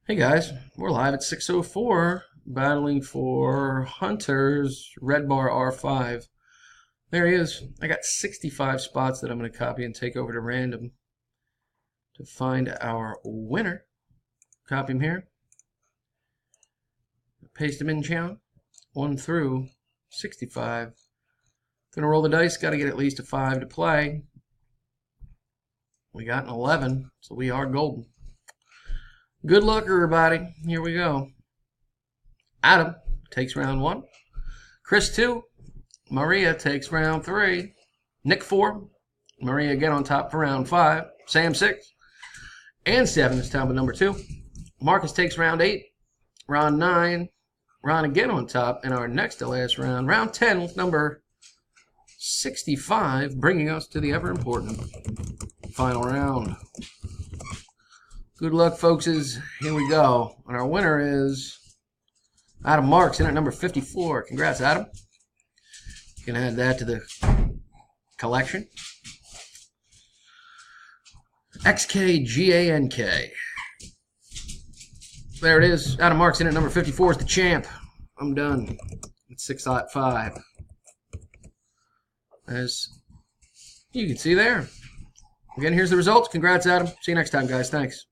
Hey guys, we're live at 6:04, battling for Hunter's Red Bar R5. There he is. I got 65 spots that I'm going to copy and take over to random to find our winner. Copy him here. Paste him in channel. 1 through 65. Gonna roll the dice. Got to get at least a 5 to play. We got an 11, so we are golden. Good luck, everybody. Here we go. Adam takes round 1. Chris 2. Maria takes round 3. Nick 4. Maria again on top for round 5. Sam 6. And 7 is time with number 2. Marcus takes round 8. Ron 9. Ron again on top in our next to last round. Round 10 with number 65, bringing us to the ever important final round. Good luck, folks. Here we go. And our winner is Adam Marks in at number 54. Congrats, Adam. You can add that to the collection. XKGANK. There it is. Adam Marks in at number 54 is the champ. I'm done. It's 6-5. As you can see there. Again, here's the results. Congrats, Adam. See you next time, guys. Thanks.